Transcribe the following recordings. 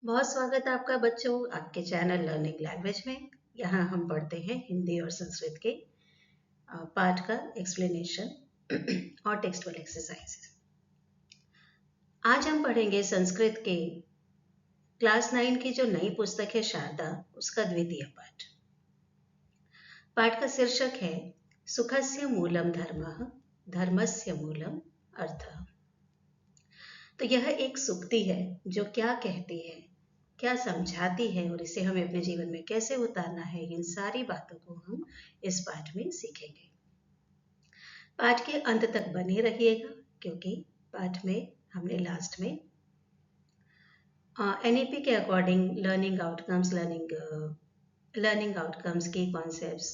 बहुत स्वागत है आपका बच्चों आपके चैनल लर्निंग लैंग्वेज में। यहाँ हम पढ़ते हैं हिंदी और संस्कृत के पाठ का एक्सप्लेनेशन और टेक्सटुअल एक्सरसाइजेस। आज हम पढ़ेंगे संस्कृत के क्लास 9 की जो नई पुस्तक है शारदा, उसका द्वितीय पाठ। पाठ का शीर्षक है सुखस्य मूलम धर्मः धर्मस्य मूलम अर्थः। तो यह एक सूक्ति है जो क्या कहती है, क्या समझाती है और इसे हमें अपने जीवन में कैसे उतारना है, इन सारी बातों को हम इस पाठ में सीखेंगे। पाठ के अंत तक बने रहिएगा क्योंकि पाठ में हमने लास्ट में एनईपी के अकॉर्डिंग लर्निंग आउटकम्स की कॉन्सेप्ट्स,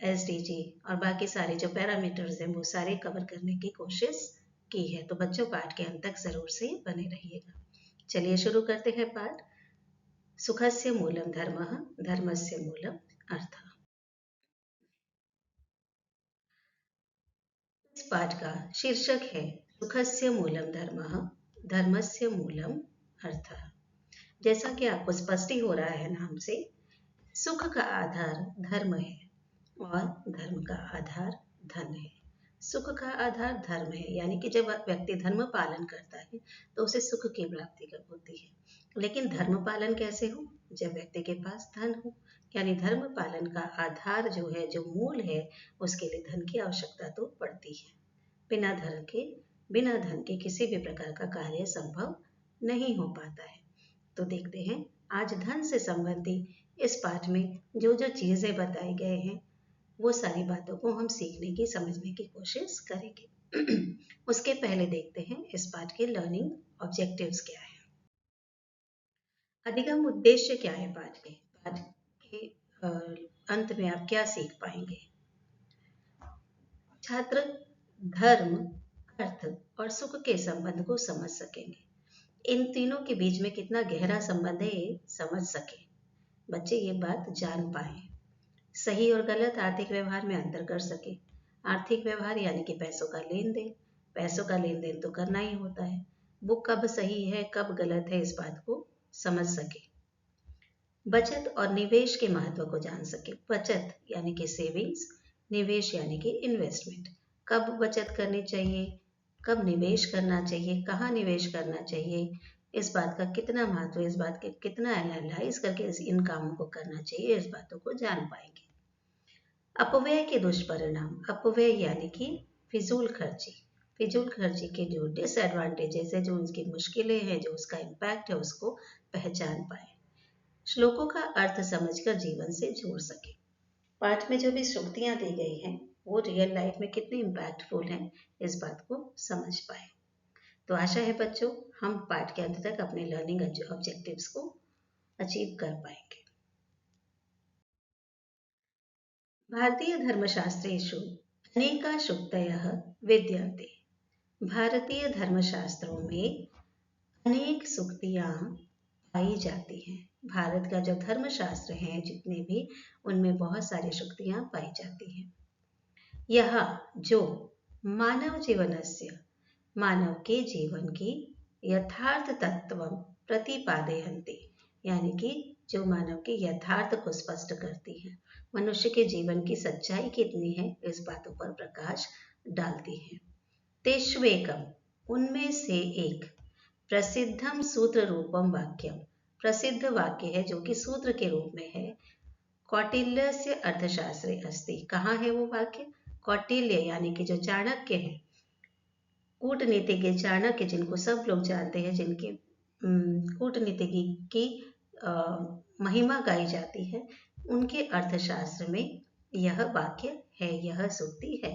एसडीजी और बाकी सारे जो पैरामीटर्स हैं वो सारे कवर करने की कोशिश की है। तो बच्चों पाठ के अंत तक जरूर से बने रहिएगा। चलिए शुरू करते हैं पाठ। सुखस्य मूलम धर्मः धर्मस्य मूलम अर्थः। इस पाठ का शीर्षक है सुखस्य मूलम धर्मः धर्मस्य मूलम अर्थः। जैसा कि आपको स्पष्ट ही हो रहा है नाम से, सुख का आधार धर्म है और धर्म का आधार धन है। सुख का आधार धर्म है, यानी कि जब व्यक्ति धर्म पालन करता है तो उसे सुख की प्राप्ति होती है। लेकिन धर्म पालन कैसे हो? जब व्यक्ति के पास धन हो, यानी धर्म पालन का आधार जो है, जो मूल है, उसके लिए धन की आवश्यकता तो पड़ती है। बिना धन के किसी भी प्रकार का कार्य संभव नहीं हो पाता है। तो देखते हैं आज धन से संबंधित इस पाठ में जो जो चीजें बताई गए हैं वो सारी बातों को हम सीखने की, समझने की कोशिश करेंगे। उसके पहले देखते हैं इस पाठ के लर्निंग ऑब्जेक्टिव्स क्या है, अधिगम उद्देश्य क्या है पाठ के अंत में आप क्या सीख पाएंगे। छात्र धर्म, अर्थ और सुख के संबंध को समझ सकेंगे। इन तीनों के बीच में कितना गहरा संबंध है ये समझ सके, बच्चे ये बात जान पाए, सही और गलत आर्थिक व्यवहार में अंतर कर सके। आर्थिक व्यवहार यानी कि पैसों का लेन देन, पैसों का लेन देन तो करना ही होता है, वो कब सही है कब गलत है इस बात को समझ सके। बचत और निवेश के महत्व को जान सके। बचत यानी कि सेविंग्स, निवेश यानी कि इन्वेस्टमेंट। कब बचत करनी चाहिए, कब निवेश करना चाहिए, कहाँ निवेश करना चाहिए, इस बात का कितना महत्व, इस बात के कितना एनालाइज करके इन कामों को करना चाहिए, इस बातों को जान पाएंगे। अपव्यय के दुष्परिणाम, अपव्यय यानी कि फिजूल खर्ची, फिजूल खर्ची के जो डिसएडवांटेजेस है, जो उसकी मुश्किलें हैं, जो उसका इम्पैक्ट है, उसको पहचान पाए। श्लोकों का अर्थ समझकर जीवन से जोड़ सके। पाठ में जो भी श्रुतियां दी गई हैं वो रियल लाइफ में कितनी इम्पैक्टफुल हैं, इस बात को समझ पाए। तो आशा है बच्चों हम पाठ के अंत तक अपने लर्निंग ऑब्जेक्टिव्स को अचीव कर पाएंगे। भारतीय धर्मशास्त्रेषु अनेका सूक्तयः विद्यन्ते। भारतीय धर्मशास्त्रों में अनेक सूक्तियां पाई जाती हैं। भारत का जो धर्मशास्त्र है जितने भी, उनमें बहुत सारी सूक्तियां पाई जाती हैं। यह जो मानव जीवनस्य, मानव के जीवन की यथार्थ तत्व प्रतिपादयन्ति, यानी कि जो मानव के यथार्थ को स्पष्ट करती है, मनुष्य के जीवन की सच्चाई कितनी है इस बातों पर प्रकाश डालती है। तेष्वेकम, उनमें से एक, प्रसिद्धम सूत्र रूपम वाक्यम, प्रसिद्ध वाक्य है जो कि सूत्र के रूप में है। कौटिल्यस्य अर्थशास्त्रे अस्ति, कहाँ है वो वाक्य? कौटिल्य यानी कि जो चाणक्य है, कूटनीतिज्ञ चाणक्य, जिनको सब लोग जानते हैं, जिनकी कूटनीति की महिमा गाई जाती है, उनके अर्थशास्त्र में यह वाक्य है, यह सूक्ति है।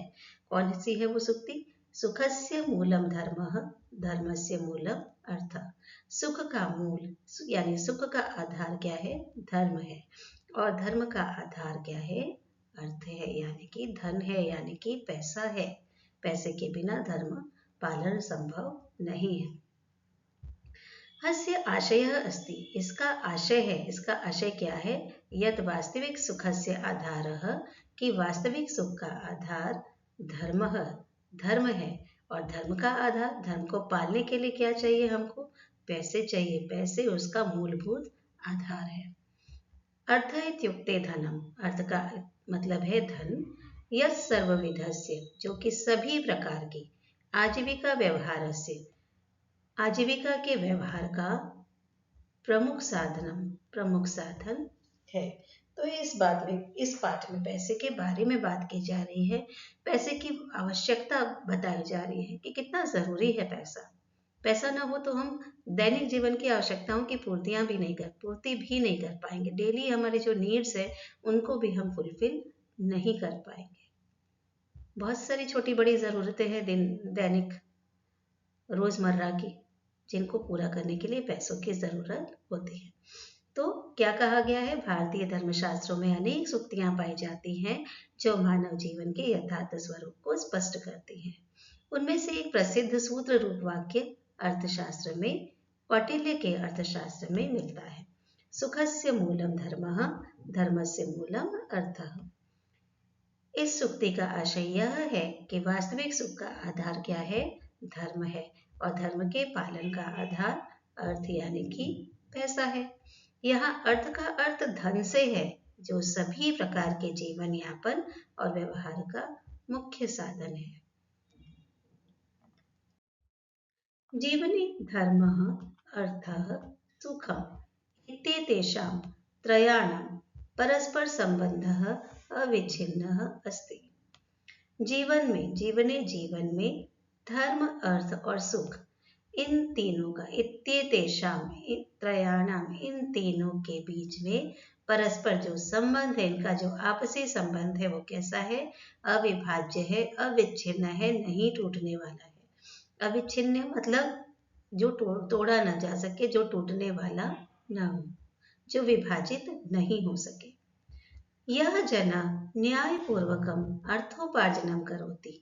कौन सी है वो सूक्ति? सुखस्य मूलम धर्मः धर्मस्य मूलम अर्थः। सुख का मूल यानी सुख का आधार क्या है? धर्म है। और धर्म का आधार क्या है? अर्थ है, यानी कि धन है, यानी कि पैसा है। पैसे के बिना धर्म पालन संभव नहीं है। हस्य आशयः अस्ति, इसका आशय है, इसका आशय क्या है? यत् वास्तविक सुखस्य आधारः, कि वास्तविक सुख का आधार धर्म है। और धर्म का आधार, धर्म को पालने के लिए क्या चाहिए हमको? पैसे चाहिए, पैसे उसका मूलभूत आधार है। अर्थ इत्युक्ते धनम, अर्थ का मतलब है धन। यत् सर्वविधस्य, जो कि सभी प्रकार की आजीविका व्यवहारस्य, आजीविका के व्यवहार का प्रमुख साधन है। तो इस पाठ में पैसे के बारे में बात की जा रही है। पैसे की आवश्यकता बताई जा रही है कि कितना जरूरी है पैसा। पैसा ना हो तो हम दैनिक जीवन की आवश्यकताओं की पूर्ति भी नहीं कर पाएंगे। डेली हमारे जो नीड्स है उनको भी हम फुलफिल नहीं कर पाएंगे। बहुत सारी छोटी बड़ी जरूरतें हैं दैनिक रोजमर्रा की, जिनको पूरा करने के लिए पैसों की जरूरत होती है। तो क्या कहा गया है? भारतीय धर्मशास्त्रों में अनेक सूक्तियां पाई जाती हैं जो मानव जीवन के यथार्थ स्वरूप को स्पष्ट करती हैं। उनमें से एक प्रसिद्ध सूत्र रूप वाक्य अर्थशास्त्र में, कौटिल्य के अर्थशास्त्र में मिलता है। सुखस्य मूलम धर्मः, धर्मस्य मूलम अर्थः। इस सूक्ति का आशय यह है कि वास्तविक सुख का आधार क्या है? धर्म है, और धर्म के पालन का आधार अर्थ यानी कि पैसा है। यहाँ अर्थ का अर्थ धन से है, जो सभी प्रकार के जीवन यापन और व्यवहार का मुख्य साधन है। जीवने धर्मः, अर्थः, सुखम् इत्येतेषां त्रयाणां परस्पर संबंधः अविच्छिन्नः अस्ति। जीवन में धर्म, अर्थ और सुख, इन तीनों का त्रयाणाम, इन तीनों के बीच में परस्पर जो संबंध है, इनका जो आपसी संबंध है वो कैसा है? अविभाज्य है, अविच्छिन्न है, नहीं टूटने वाला है। अविच्छिन्न मतलब जो तोड़ा न जा सके, जो टूटने वाला न हो, जो विभाजित नहीं हो सके। यह जना न्यायपूर्वकम अर्थोपार्जनम करोति,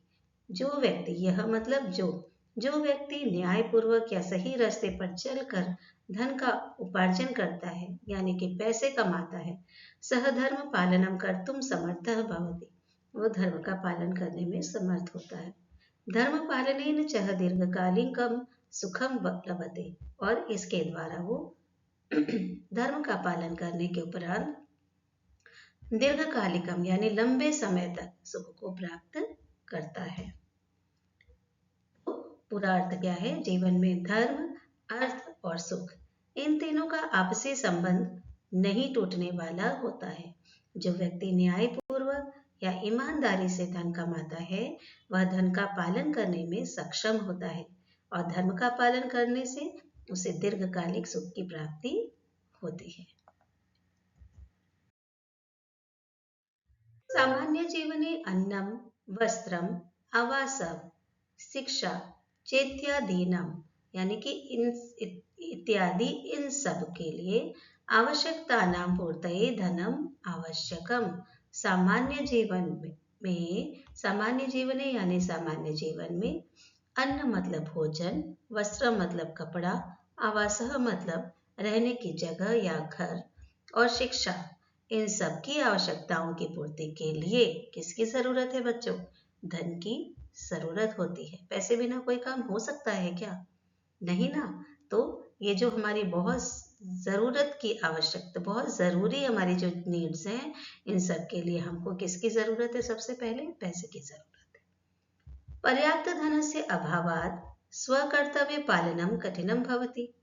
जो व्यक्ति, यह मतलब जो व्यक्ति न्यायपूर्वक या सही रास्ते पर चलकर धन का उपार्जन करता है, यानी कि पैसे कमाता है, सह धर्म पालनम कर्तुम समर्थः भवति, वो धर्म का पालन करने में समर्थ होता है। धर्म पालनेन चह दीर्घकालिकम सुखम लभते, और इसके द्वारा वो धर्म का पालन करने के उपरांत दीर्घकालिकम यानी लंबे समय तक सुख को प्राप्त करता है। तो पूरा अर्थ क्या है? जीवन में धर्म, अर्थ और सुख, इन तीनों का आपसी संबंध नहीं टूटने वाला होता है। जो व्यक्ति न्यायपूर्वक या ईमानदारी से धन कमाता है, वह धन का पालन करने में सक्षम होता है, और धर्म का पालन करने से उसे दीर्घकालिक सुख की प्राप्ति होती है। सामान्य जीवने अन्नम, वस्त्रम, आवासम, शिक्षा चेत्यादीनम, यानी कि इन सब के लिए आवश्यकतानां पूर्तये धनम आवश्यकम। सामान्य जीवन में अन्न मतलब भोजन, वस्त्र मतलब कपड़ा, आवासः मतलब रहने की जगह या घर, और शिक्षा, इन सब की आवश्यकताओं की पूर्ति के लिए किसकी जरूरत है बच्चों? धन की जरूरत होती है। पैसे बिना कोई काम हो सकता है क्या? नहीं ना। तो ये जो हमारी बहुत जरूरत की आवश्यकता, बहुत जरूरी हमारी जो नीड्स हैं, इन सब के लिए हमको किसकी जरूरत है? सबसे पहले पैसे की जरूरत है। पर्याप्त धनस्य अभावात् स्वकर्तव्य पालनम कठिनम भवति।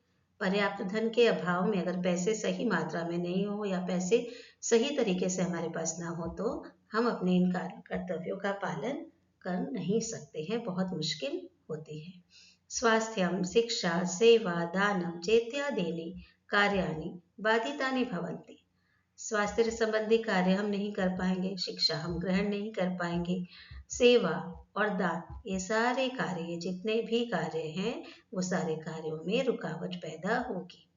पर्याप्त धन के अभाव में अगर पैसे सही मात्रा में नहीं हो, या पैसे सही तरीके से हमारे पास ना हो, तो हम अपने इन कर्तव्यों का पालन कर नहीं सकते हैं, बहुत मुश्किल होती है। स्वास्थ्यम, शिक्षा, सेवा, दानम चेत्यादीनि कार्याणि बाधितानि भवन्ति। स्वास्थ्य संबंधी कार्य हम नहीं कर पाएंगे, शिक्षा हम ग्रहण नहीं कर पाएंगे, सेवा और दान, ये सारे कार्य, ये जितने भी कार्य हैं, वो सारे कार्यों में रुकावट पैदा होगी।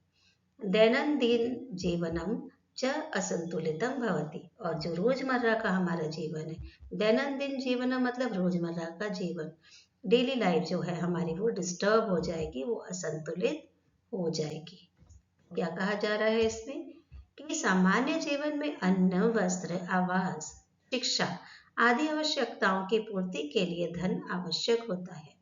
दैनंदिन जीवनम च असंतुलितम भवति, और जो रोजमर्रा का हमारा जीवन है, दैनंदिन जीवन मतलब रोजमर्रा का जीवन, डेली लाइफ जो है हमारी, वो डिस्टर्ब हो जाएगी, वो असंतुलित हो जाएगी। क्या कहा जा रहा है इसमें? कि सामान्य जीवन में अन्न, वस्त्र, आवास, शिक्षा आदि आवश्यकताओं की पूर्ति के लिए धन आवश्यक होता है।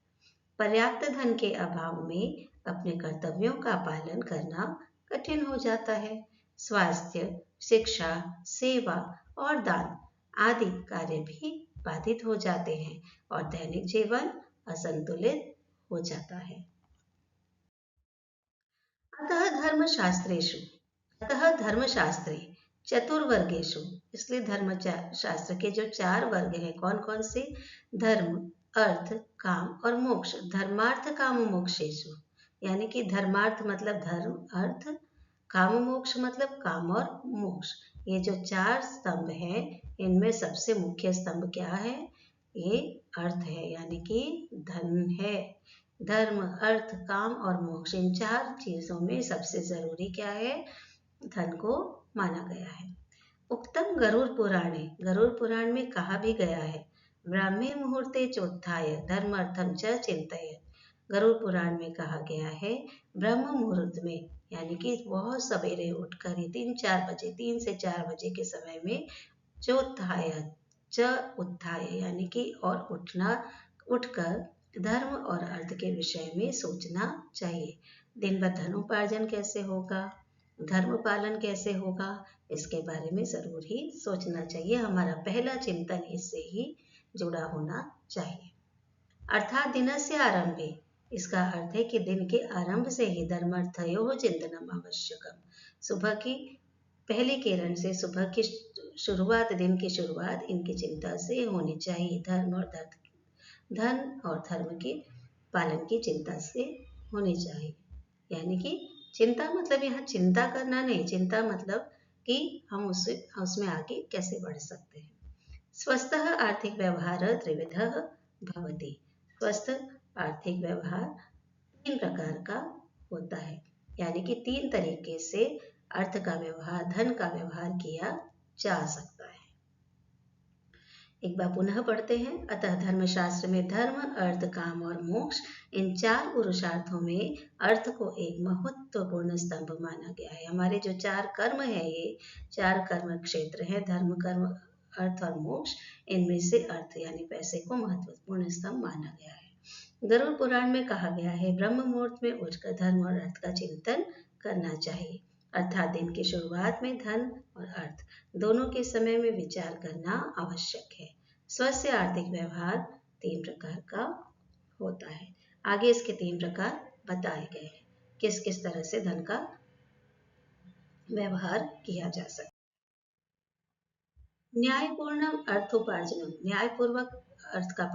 पर्याप्त धन के अभाव में अपने कर्तव्यों का पालन करना कठिन हो जाता है। स्वास्थ्य, शिक्षा, सेवा और दान आदि कार्य भी बाधित हो जाते हैं और दैनिक जीवन असंतुलित हो जाता है। अतः धर्मशास्त्रेषु अतः धर्मशास्त्रे चतुर्वर्गेषु, इसलिए धर्मशास्त्र के जो 4 वर्ग हैं, कौन कौन से? धर्म, अर्थ, काम और मोक्ष। धर्मार्थ काम मोक्षेषु, यानी कि धर्मार्थ मतलब धर्म, अर्थ, काम मोक्ष मतलब काम और मोक्ष। ये जो 4 स्तंभ हैं, इनमें सबसे मुख्य स्तंभ क्या है? ये अर्थ है, यानी कि धन है। धर्म, अर्थ, काम और मोक्ष, इन 4 चीजों में सबसे जरूरी क्या है? धन को माना गया है। उक्तम गरुड़ पुराणे, गरुड़ पुराण में कहा भी गया है, ब्राह्मे मुहूर्ते चोत्थाय धर्मार्थम च चिंतयेत्। गरुड़ पुराण में कहा गया है, ब्रह्म मुहूर्त में, यानी कि बहुत सवेरे उठकर, 3-4 बजे, 3 से 4 बजे के समय में, चोत्थाय च उत्थाय, यानी कि और उठकर धर्म और अर्थ के विषय में सोचना चाहिए। दिन भर धनोपार्जन कैसे होगा, धर्म पालन कैसे होगा, इसके बारे में जरूर ही सोचना चाहिए। हमारा पहला चिंतन इससे ही जुड़ा होना चाहिए। अर्थात दिनस्य आरंभे, इसका अर्थ है कि दिन के आरंभ से ही धर्मार्थयोः चिंतनम आवश्यकम। सुबह की पहली किरण से सुबह की शुरुआत, दिन की शुरुआत इनकी चिंता से होनी चाहिए। धन और धर्म के पालन की चिंता से होनी चाहिए। यानी कि चिंता मतलब यहाँ चिंता करना नहीं, चिंता मतलब कि हम उसमें आगे कैसे बढ़ सकते हैं। स्वस्थः आर्थिक व्यवहार त्रिविधः भवति। स्वस्थ आर्थिक व्यवहार 3 प्रकार का होता है, यानी कि 3 तरीके से अर्थ का व्यवहार, धन का व्यवहार किया जा सकता है। एक बार पुनः पढ़ते हैं। अतः धर्मशास्त्र में धर्म, अर्थ, काम और मोक्ष, इन 4 पुरुषार्थों में अर्थ को एक महत्वपूर्ण स्तंभ माना गया है। हमारे जो 4 कर्म है, ये 4 कर्म क्षेत्र हैं, धर्म, कर्म, अर्थ और मोक्ष, इनमें से अर्थ यानी पैसे को महत्वपूर्ण स्तंभ माना गया है। गरुड़ पुराण में कहा गया है, ब्रह्म मुहूर्त में उठकर धर्म और अर्थ का चिंतन करना चाहिए, अर्थात दिन की शुरुआत में धन और अर्थ दोनों के समय में विचार करना आवश्यक है। स्वस्थ आर्थिक व्यवहार 3 प्रकार का होता है। आगे इसके 3 प्रकार बताए गए हैं, किस किस तरह से धन का व्यवहार किया जा सकता है। न्यायपूर्ण अर्थोपार्जनम, न्यायपूर्वक अर्थ का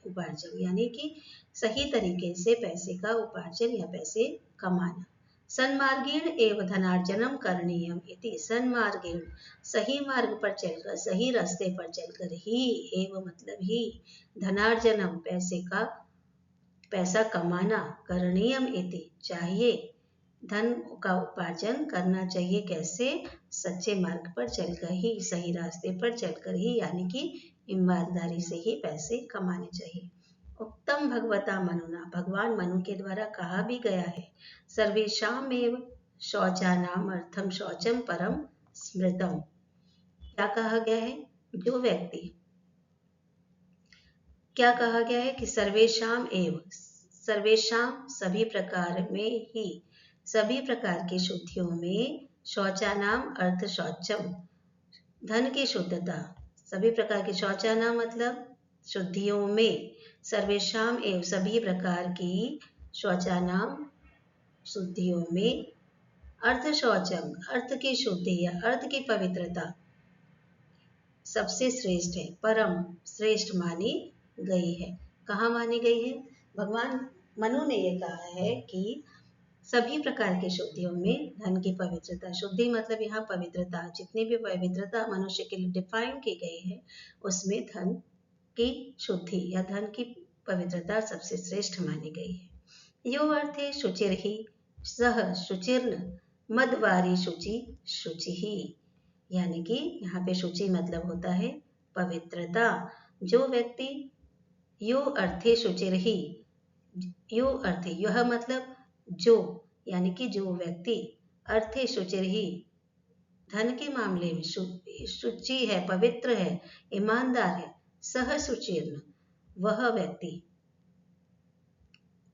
उपार्जन, यानी कि सही तरीके से पैसे का उपार्जन या पैसे कमाना। सन्मार्गेण एव धनार्जनम करणीयम इति, सन्मार्गेण सही मार्ग पर चलकर, सही रास्ते पर चलकर ही, एव मतलब ही, धनार्जनम पैसा कमाना, करणीयम इति चाहिए, धन का उपार्जन करना चाहिए। कैसे? सच्चे मार्ग पर चलकर ही, सही रास्ते पर चलकर ही, यानी कि ईमानदारी से ही पैसे कमाने चाहिए। उत्तम भगवता मनुना, भगवान मनु के द्वारा कहा भी गया है, सर्वेषामेव शौचानाम अर्थम शौचम परम स्मृतम। क्या कहा गया है? जो व्यक्ति, क्या कहा गया है कि सर्वेषाम एव, सर्वेषाम सभी प्रकार में ही, सभी प्रकार की शुद्धियों में, शौचानाम अर्थ शौचम धन की शुद्धता, सभी प्रकार की, शौचानाम मतलब शुद्धियों में, सर्वेषाम एव सभी प्रकार की, शौचानाम शुद्धियों में, अर्थ शौचम अर्थ की शुद्धि या अर्थ की पवित्रता सबसे श्रेष्ठ है, परम श्रेष्ठ मानी गई है। कहाँ मानी गई है? भगवान मनु ने ये कहा है कि सभी प्रकार की शुद्धियों में धन की पवित्रता, शुद्धि मतलब यहाँ पवित्रता, जितनी भी पवित्रता मनुष्य के लिए डिफाइन की गई है, उसमें धन की शुद्धि या धन की पवित्रता सबसे श्रेष्ठ मानी गई है। यो अर्थे शुचिर ही सह शुचिर्न मदवारी शुचि शुचि ही, यानी कि यहाँ पे शुचि मतलब होता है पवित्रता। जो व्यक्ति, यो अर्थे शुचिर ही, यो अर्थे, यह मतलब जो, यानी कि जो व्यक्ति, अर्थे शुचिर ही धन के मामले में शुचि है, पवित्र है, ईमानदार है, सह शुचिर्न वह व्यक्ति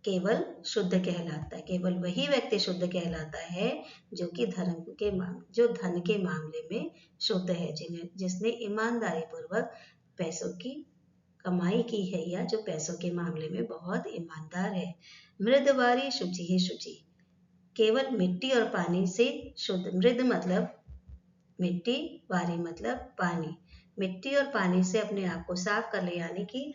केवल शुद्ध कहलाता है। केवल वही व्यक्ति शुद्ध कहलाता है जो कि जो धन के मामले में शुद्ध है, जिसने ईमानदारी पूर्वक पैसों की कमाई की है या जो पैसों के मामले में बहुत ईमानदार है। मृदवारी शुचि ही शुचि, केवल मिट्टी और पानी से शुद्ध। मृद मतलब मिट्टी, वारी मतलब पानी। मिट्टी और पानी से अपने आप को साफ कर ले, यानी कि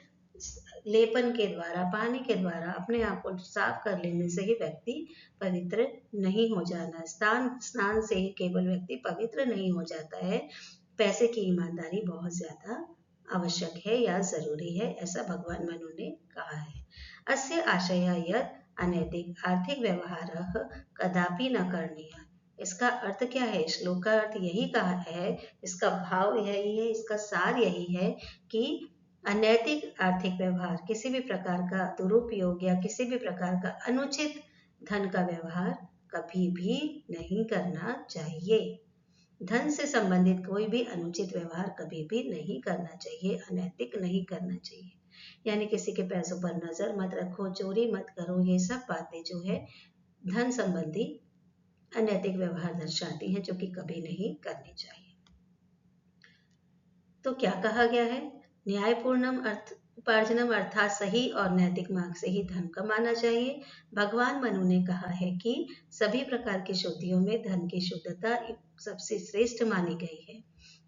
लेपन के द्वारा, पानी के द्वारा अपने आप को साफ कर लेने से ही व्यक्ति पवित्र नहीं हो जाना। स्नान से ही केवल व्यक्ति पवित्र नहीं हो जाता है। पैसे की ईमानदारी बहुत ज्यादा आवश्यक है या जरूरी है, ऐसा भगवान मनु ने कहा है। अस्य आशय यत् अनैतिक आर्थिक व्यवहारः कदापि न करणीयः। इसका अर्थ क्या है? श्लोक का अर्थ यही कहा है, इसका भाव यही है, इसका सार यही है कि अनैतिक आर्थिक व्यवहार, किसी भी प्रकार का दुरुपयोग या किसी भी प्रकार का अनुचित धन का व्यवहार कभी भी नहीं करना चाहिए। धन से संबंधित कोई भी अनुचित व्यवहार कभी भी नहीं करना चाहिए, अनैतिक नहीं करना चाहिए। यानी किसी के पैसों पर नजर मत रखो, चोरी मत करो, ये सब बातें जो है धन संबंधी अनैतिक व्यवहार दर्शाती हैं, जो कि कभी नहीं करनी चाहिए। तो क्या कहा गया है? न्यायपूर्णम उपार्जनम अर्थात सही और नैतिक मार्ग से ही धन कमाना चाहिए। भगवान मनु ने कहा है कि सभी प्रकार की शुद्धियों में धन की शुद्धता सबसे श्रेष्ठ मानी गई है।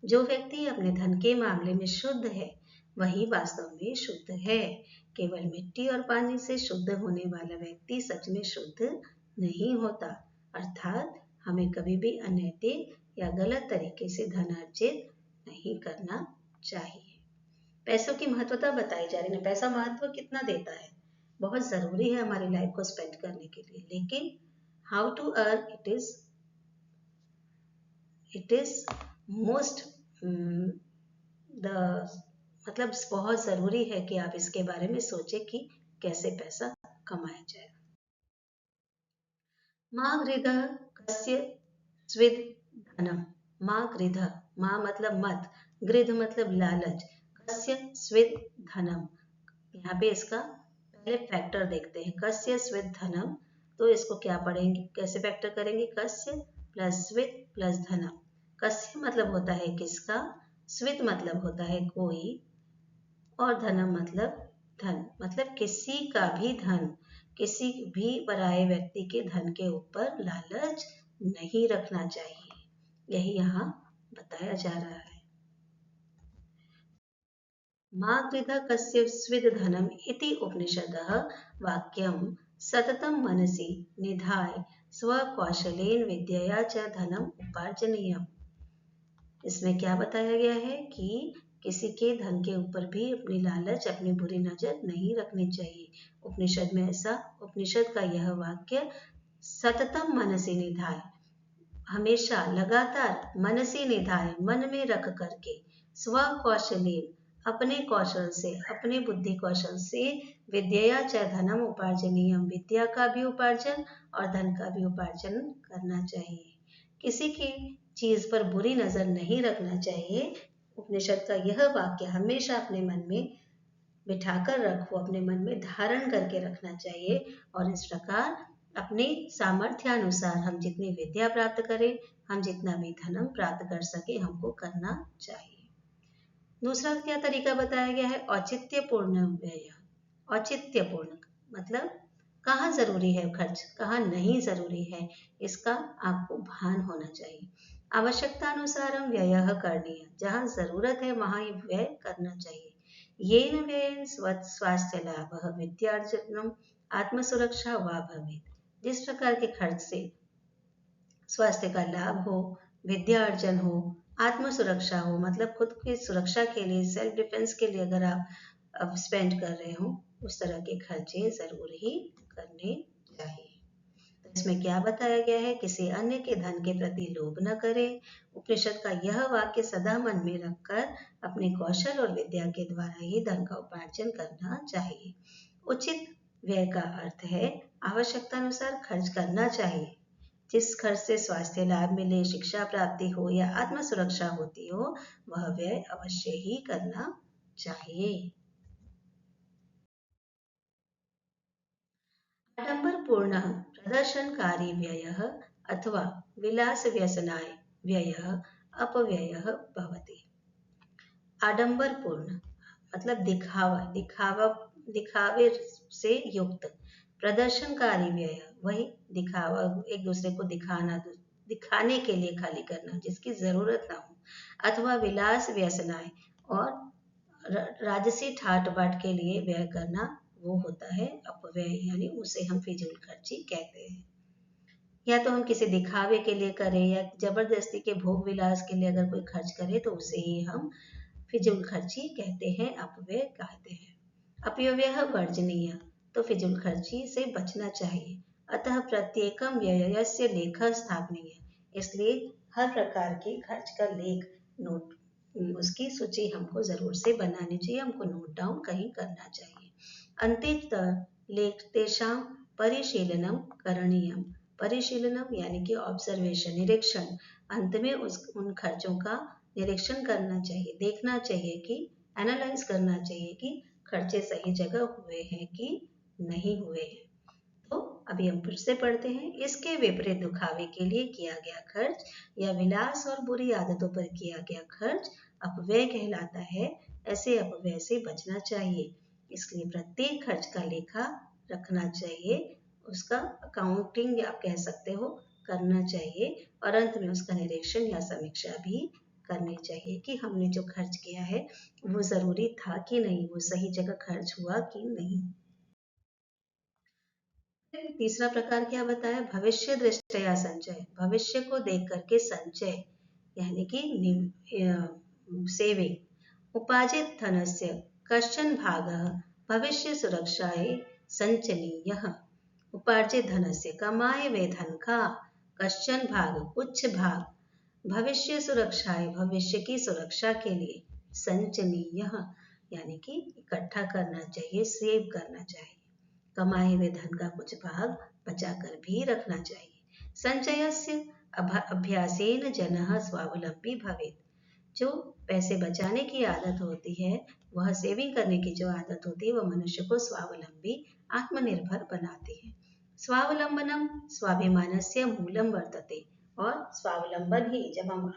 जो व्यक्ति अपने धन के मामले में शुद्ध है वही वास्तव में शुद्ध है। केवल मिट्टी और पानी से शुद्ध होने वाला व्यक्ति सच में शुद्ध नहीं होता। अर्थात हमें कभी भी अनैतिक या गलत तरीके से धन अर्जित नहीं करना चाहिए। पैसों की महत्वता बताई जा रही है। पैसा महत्व कितना देता है? बहुत जरूरी है हमारी लाइफ को स्पेंड करने के लिए, लेकिन how to earn it is most मतलब बहुत जरूरी है कि आप इसके बारे में सोचें कि कैसे पैसा कमाया जाए। माँ गृध कस्य स्विद धनम। माँ गृध, माँ मतलब मत, गृध मतलब लालच, कस्य स्विद धनम। यहाँ पे इसका पहले फैक्टर देखते हैं। कस्य स्विद धनम, तो इसको क्या पढ़ेंगे, कैसे फैक्टर करेंगे? कस्य प्लस स्विद प्लस धनम। कस्य मतलब होता है किसका, स्विद मतलब होता है कोई, और धनम मतलब धन, मतलब किसी का भी धन, किसी भी पराये व्यक्ति के धन के ऊपर लालच नहीं रखना चाहिए। यही यहाँ बताया जा रहा है। मा कृधा कस्य स्विद धनम इति उपनिषदः वाक्यम सततम मनसि निधाय स्वकौशलेन विद्यया च धनम उपार्जनीयम। इसमें क्या बताया गया है कि किसी के धन के ऊपर भी अपनी लालच, अपनी बुरी नजर नहीं रखनी चाहिए। उपनिषद में ऐसा, उपनिषद का यह वाक्य सततम मनसि निधाय, हमेशा लगातार, मनसि निधाय मन में रख करके, स्व कौशलेन अपने कौशल से, अपने बुद्धि कौशल से, विद्या च धनम उपार्जनीयम, विद्या का भी उपार्जन और धन का भी उपार्जन करना चाहिए। किसी की चीज पर बुरी नजर नहीं रखना चाहिए। उपनिषद का यह वाक्य हमेशा अपने मन में बिठाकर रखो, अपने मन में धारण करके रखना चाहिए, और इस प्रकार अपने सामर्थ्यानुसार हम जितनी विद्या प्राप्त करें, हम जितना भी धनम प्राप्त कर सके, हमको करना चाहिए। दूसरा क्या तरीका बताया गया है? औचित्यपूर्ण व्यय। औचित्यपूर्ण मतलब कहाँ जरूरी है खर्च, कहाँ नहीं जरूरी है, इसका आपको भान होना चाहिए। आवश्यकता अनुसार हम व्यय करणीय, जहाँ जरूरत है वहां ही व्यय करना चाहिए। येन व्ययेन स्वास्थ्य लाभ विद्यार्जनम आत्मसुरक्षा वा भवेत्। जिस प्रकार के खर्च से स्वास्थ्य का लाभ हो, विद्या अर्जन हो, आत्म सुरक्षा हो, मतलब खुद की सुरक्षा के लिए, सेल्फ डिफेंस के लिए अगर आप स्पेंड कर रहे हो, उस तरह के खर्चे जरूर ही करने चाहिए। तो इसमें क्या बताया गया है? किसी अन्य के धन के प्रति लोभ न करें। उपनिषद का यह वाक्य सदा मन में रखकर अपने कौशल और विद्या के द्वारा ही धन का उपार्जन करना चाहिए। उचित व्यय का अर्थ है आवश्यकता अनुसार खर्च करना चाहिए। जिस खर्च से स्वास्थ्य लाभ मिले, शिक्षा प्राप्ति हो या आत्म सुरक्षा होती हो, वह व्यय अवश्य ही करना चाहिए। आडम्बरपूर्णः प्रदर्शनकारी व्ययः अथवा विलासव्यसनाय व्ययः अपव्ययः भवति। आडंबरपूर्ण मतलब दिखावे से युक्त। प्रदर्शनकारी व्यय वही दिखावा, एक दूसरे को दिखाने के लिए खाली करना जिसकी जरूरत ना हो, अथवा विलास व्यसनाय और राजसी ठाट बाट के लिए व्यय करना, वो होता है अपव्यय, यानी उसे हम फिजूल खर्ची कहते हैं। या तो हम किसी दिखावे के लिए करें या जबरदस्ती के भोग विलास के लिए अगर कोई खर्च करे तो उसे ही हम फिजूल खर्ची कहते हैं, अपव्यय कहते हैं। अपव्यय वर्जनीय, तो फिजूल खर्ची से बचना चाहिए। अतः प्रत्येकम व्ययस्य लेख स्थापनीय, इसलिए हर प्रकार के खर्च का लेख नोट, उसकी सूची हमको जरूर से बनानी चाहिए, हमको नोट डाउन कहीं करना चाहिए। अंतितः लेख तेषां परिशीलनम करणीयम। परिशीलनम यानी कि ऑब्जर्वेशन, निरीक्षण। अंत में उन खर्चों का निरीक्षण करना चाहिए, देखना चाहिए कि एनालाइज करना चाहिए कि खर्चे सही जगह हुए हैं कि नहीं हुए हैं। तो अभी हम फिर से पढ़ते हैं। इसके विपरीत दिखावे के लिए किया गया खर्च या विलास और बुरी आदतों पर किया गया खर्च अपव्यय कहलाता है। ऐसे अपव्यय से बचना चाहिए, इसलिए प्रत्येक खर्च का लेखा रखना चाहिए, उसका अकाउंटिंग आप कह सकते हो करना चाहिए, और अंत में उसका निरीक्षण या समीक्षा भी करनी चाहिए कि हमने जो खर्च किया है वो जरूरी था कि नहीं, वो सही जगह खर्च हुआ कि नहीं। तीसरा प्रकार क्या बताया? भविष्य दृष्टया संचय, भविष्य को देख करके संचय यानी कि सेविंग। उपार्जित धनस्य कश्चन भागः भविष्य सुरक्षायै संचनीयः। उपार्जित धनस्य, कमाए हुए धन का कश्चन भाग, कुछ भाग, भविष्य सुरक्षाएं, भविष्य की सुरक्षा के लिए, संचनीय यानी कि इकट्ठा करना चाहिए, सेव करना चाहिए। कमाए हुए धन का कुछ भाग बचा कर भी रखना चाहिए। संचयस्य अभ्यासेन जनः स्वावलंबी भवेत्। जो पैसे बचाने की आदत होती है, वह सेविंग करने की जो आदत होती है, वह मनुष्य को स्वावलंबी, आत्मनिर्भर बनाती है। स्वावलंबनम स्वाभिमानस्य मूलम वर्तते, और स्वावलंबन ही, जब हम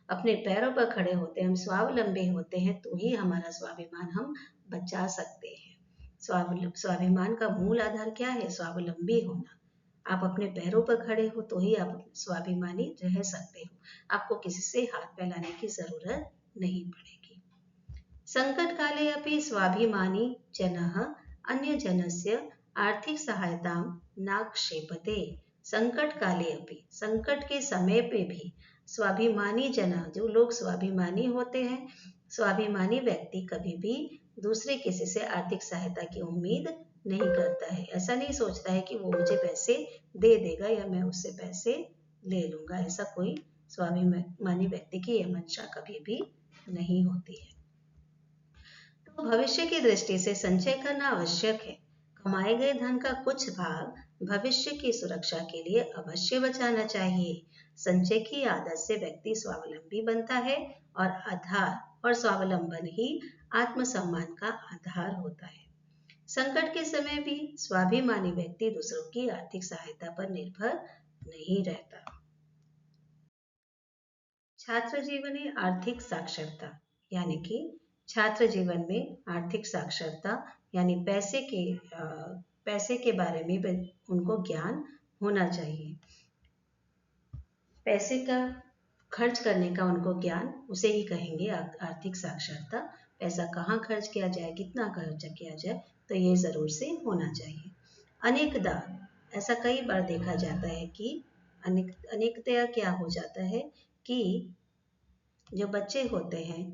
अपने पैरों पर खड़े होते हैं, हम स्वावलंबी होते हैं, तो ही हमारा स्वाभिमान हम बचा सकते हैं। स्वाभिमान का मूल आधार क्या है? स्वावलंबी होना। आप अपने पैरों पर खड़े हो तो ही आप स्वाभिमानी रह सकते हो, आपको किसी से हाथ फैलाने की जरूरत नहीं पड़ेगी। संकट काले अपि स्वाभिमानी जनः अन्य जनस्य आर्थिक सहायता नाक्षेपते। संकट काले अपि, संकट के समय पे भी, स्वाभिमानी जन, जो लोग स्वाभिमानी होते हैं, स्वाभिमानी व्यक्ति कभी भी दूसरे किसी से आर्थिक सहायता की उम्मीद नहीं करता है। ऐसा नहीं सोचता है कि वो मुझे पैसे दे देगा या मैं उससे पैसे ले लूंगा, ऐसा कोई स्वाभिमानी व्यक्ति की यह मंशा कभी भी नहीं होती है। तो भविष्य की दृष्टि से संचय करना आवश्यक है। कमाए गए धन का कुछ भाग भविष्य की सुरक्षा के लिए अवश्य बचाना चाहिए। संचय की आदत से व्यक्ति स्वावलंबी बनता है, और आधार और स्वावलंबन ही आत्मसम्मान का आधार होता है। संकट के समय भी स्वाभिमानी व्यक्ति दूसरों की आर्थिक सहायता पर निर्भर नहीं रहता। छात्र जीवने आर्थिक साक्षरता, यानी कि छात्र जीवन में आर्थिक साक्षरता यानी पैसे के बारे में उनको ज्ञान होना चाहिए। पैसे का खर्च करने का उनको ज्ञान, उसे ही कहेंगे आर्थिक साक्षरता। पैसा कहाँ खर्च किया जाए, कितना खर्च किया जाए, तो ये जरूर से होना चाहिए। अनेकदा ऐसा कई बार देखा जाता है कि अनेकतया क्या हो जाता है कि जो बच्चे होते हैं,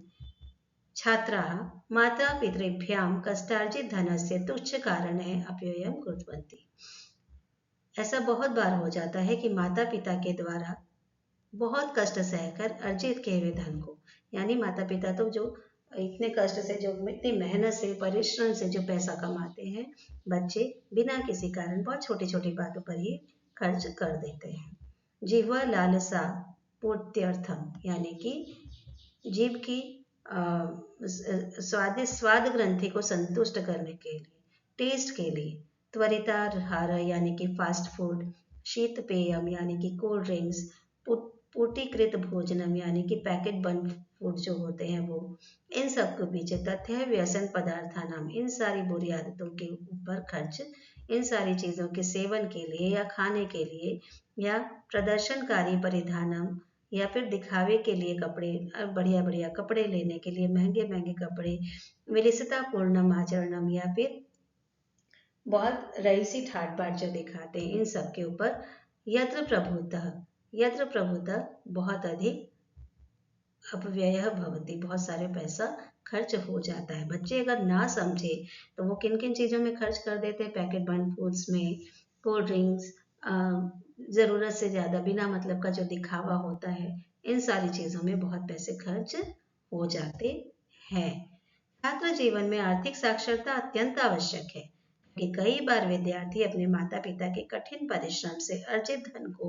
छात्रा माता पितृभ्यां कष्टार्जित धनस्य तुच्छ कारणेन अपव्ययं कुर्वन्ति। ऐसा बहुत बार हो जाता है कि माता पिता के द्वारा बहुत कष्ट सहकर अर्जित किए हुए धन को, यानी माता पिता तो जो इतने कष्ट से, जो इतनी मेहनत से, परिश्रम से जो पैसा कमाते हैं, बच्चे बिना किसी कारण बहुत छोटी छोटी बातों पर ही खर्च कर देते हैं। जिह्वा लालसा पूर्त्यर्थम, यानी कि जीव की स्वाद ग्रंथि को संतुष्ट करने के लिए, टेस्ट के लिए, त्वरिताहार यानी कि फास्ट फूड, शीत पेयम यानी कि कोल्ड ड्रिंक्स, पूर्तिकृत भोजनम यानी कि पैकेट बंद फूड जो होते हैं वो, इन सब के पीछे तथ्य है व्यसन पदार्थानाम, इन सारी बुरी आदतों के ऊपर खर्च, इन सारी चीज़ों के सेवन के लिए या खाने के लिए या प्रदर्शनकारी परिधानम या फिर दिखावे के लिए कपड़े, बढ़िया बढ़िया कपड़े लेने के लिए महंगे महंगे कपड़े, विलासितापूर्णम आचरणम या फिर बहुत रईसी ठाट बाट जो दिखाते हैं, इन सब के ऊपर यत्र प्रभुतः बहुत अधिक अपव्यय भवति, बहुत सारे पैसा खर्च हो जाता है। बच्चे अगर ना समझे तो वो किन किन चीज़ों में खर्च कर देते हैं, पैकेट बंद फूड्स में, कोल्ड ड्रिंक्स, ज़रूरत से ज़्यादा बिना मतलब का जो दिखावा होता है, इन सारी चीज़ों में बहुत पैसे खर्च हो जाते हैं। छात्र जीवन में आर्थिक साक्षरता अत्यंत आवश्यक है, कि कई बार विद्यार्थी अपने माता पिता के कठिन परिश्रम से अर्जित धन को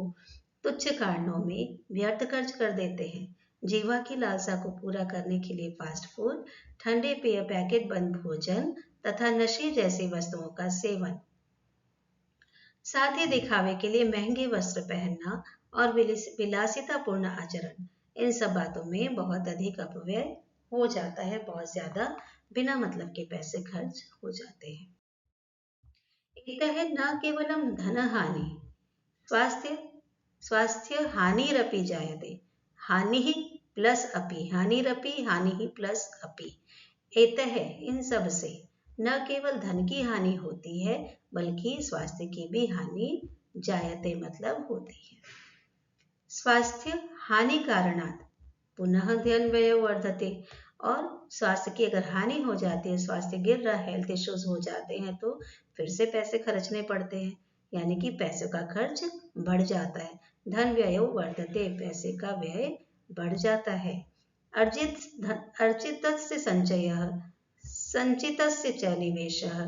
तुच्छ कारणों में व्यर्थ खर्च कर देते हैं। जीवा की लालसा को पूरा करने के लिए फास्ट फूड, ठंडे पेय, पैकेट बंद भोजन तथा नशे जैसी वस्तुओं का सेवन, साथ ही दिखावे के लिए महंगे वस्त्र पहनना और विलासितापूर्ण आचरण, इन सब बातों में बहुत अधिक अपव्यय हो जाता है, बहुत ज्यादा बिना मतलब के पैसे खर्च हो जाते हैं। एक है न केवलम धन हानि, स्वास्थ्य स्वास्थ्य हानिरपि जायते, हानि प्लस अपि, हानि प्लस अपि, एतः इन सब से न केवल धन की हानि होती है बल्कि स्वास्थ्य की भी हानि जायते मतलब होती है। स्वास्थ्य हानि कारणात् पुनः धन व्यय वर्धते, और स्वास्थ्य की अगर हानि हो जाती है, स्वास्थ्य गिर रहा है, हेल्थ इश्यूज हो जाते हैं तो फिर से पैसे खर्चने पड़ते हैं, यानी कि पैसों का खर्च बढ़ जाता है। धन व्यय वर्धते, पैसे का व्यय बढ़ जाता है। अर्जितस्य संचयः संचितस्य च निवेशः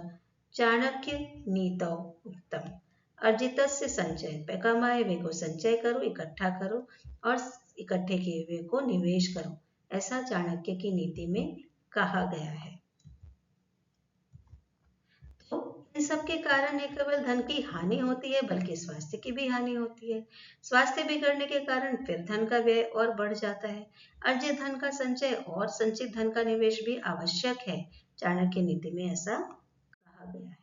चाणक्य नीतौ उत्तम। अर्जितस्य संचय, कमाए हुए को संचय करो, इकट्ठा करो और इकट्ठे किए हुए को निवेश करो, ऐसा चाणक्य की नीति में कहा गया है। तो इन सब के कारण न केवल धन की हानि होती है बल्कि स्वास्थ्य की भी हानि होती है। स्वास्थ्य बिगड़ने के कारण फिर धन का व्यय और बढ़ जाता है। अर्जित धन का संचय और संचित धन का निवेश भी आवश्यक है, चाणक्य नीति में ऐसा कहा गया है।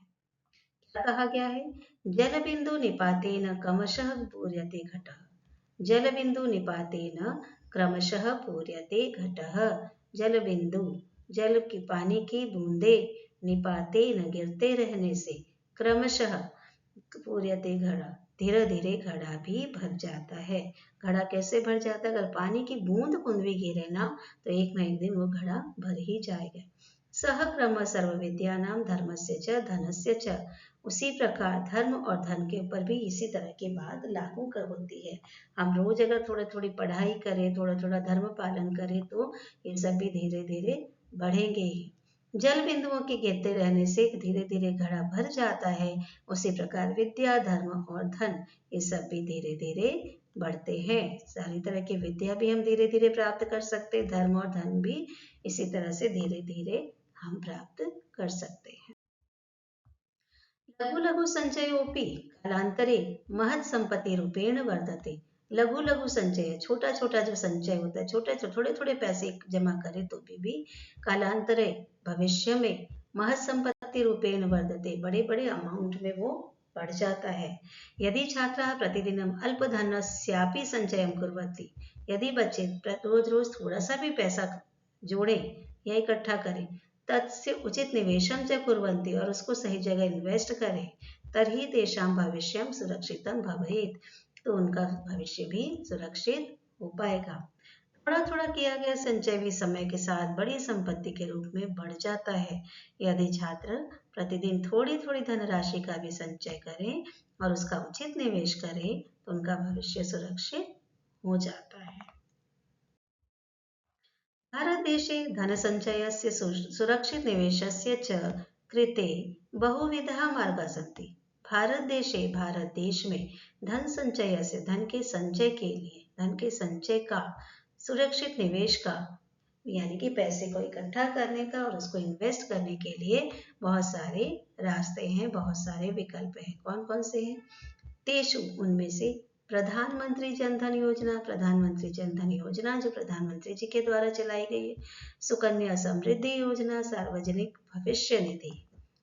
क्या कहा गया है? जल बिंदु निपातेन क्रमशः पूर्यते घटः, जल बिंदु निपातेन क्रमशः पूर्यते घटः, जल बिंदु, जल की पानी की बूंदे, निपाते न गिरते रहने से, क्रमशः पूर्यते घड़ा, धीरे धीरे घड़ा भी भर जाता है। घड़ा कैसे भर जाता है? अगर पानी की बूंद बूंद भी गिरे ना तो एक न एक दिन वो घड़ा भर ही जाएगा। सह क्रम सर्व विद्यानाम धर्मस्य च धनस्य च, उसी प्रकार धर्म और धन के ऊपर भी इसी तरह की बात लागू कर होती है। हम रोज अगर थोड़ी थोड़ी पढ़ाई करें, थोड़ा थोड़ा धर्म पालन करें तो ये सब भी धीरे धीरे बढ़ेंगे ही। जल बिंदुओं के गिरते रहने से धीरे धीरे घड़ा भर जाता है, उसी प्रकार विद्या, धर्म और धन ये सब भी धीरे धीरे बढ़ते हैं। सारी तरह की विद्या भी हम धीरे धीरे प्राप्त कर सकते हैं, धर्म और धन भी इसी तरह से धीरे धीरे हम प्राप्त कर सकते हैं। लघु लघु संचयोपि कालांतरे महत् संपत्ति रूपेण वर्धते। लघु लघु संचय, छोटा छोटा जो संचय होता है, छोटे थोड़े थोड़े पैसे जमा करें तो भी कालांतरे भविष्य में महत् संपत्ति रूपेण वर्धते, बड़े बड़े अमाउंट में वो बढ़ जाता है। यदि छात्राः प्रतिदिनम् अल्पधनस्यापि संचयं कुर्वन्ति, यदि बच्चे रोज रोज थोड़ा सा भी पैसा जोड़ें या इकट्ठा करें, तस्य उचित निवेशं च कुर्वन्ति, और उसको सही जगह इन्वेस्ट करें, तर्हि तेषां भविष्यं सुरक्षितं भवेत्, तो उनका भविष्य भी सुरक्षित हो पाएगा। थोड़ा थोड़ा किया गया संचय भी समय के साथ बड़ी संपत्ति के रूप में बढ़ जाता है। यदि छात्र प्रतिदिन थोड़ी थोड़ी धनराशि का भी संचय करें और उसका उचित निवेश करें तो उनका भविष्य सुरक्षित हो जाता है। भारतदेशे धनसञ्चयस्य सुरक्षित निवेशस्य च कृते बहुविधाः मार्गाः सन्ति। भारत देश में धन संचय से, धन के संचय के लिए, धन के संचय का, सुरक्षित निवेश का यानी कि पैसे को इकट्ठा करने का और उसको इन्वेस्ट करने के लिए बहुत सारे रास्ते हैं, बहुत सारे विकल्प हैं। कौन कौन से हैं? तेषु, उनमें से प्रधानमंत्री जन धन योजना, प्रधानमंत्री जन धन योजना जो प्रधानमंत्री जी के द्वारा चलाई गई है, सुकन्या समृद्धि योजना, सार्वजनिक भविष्य निधि।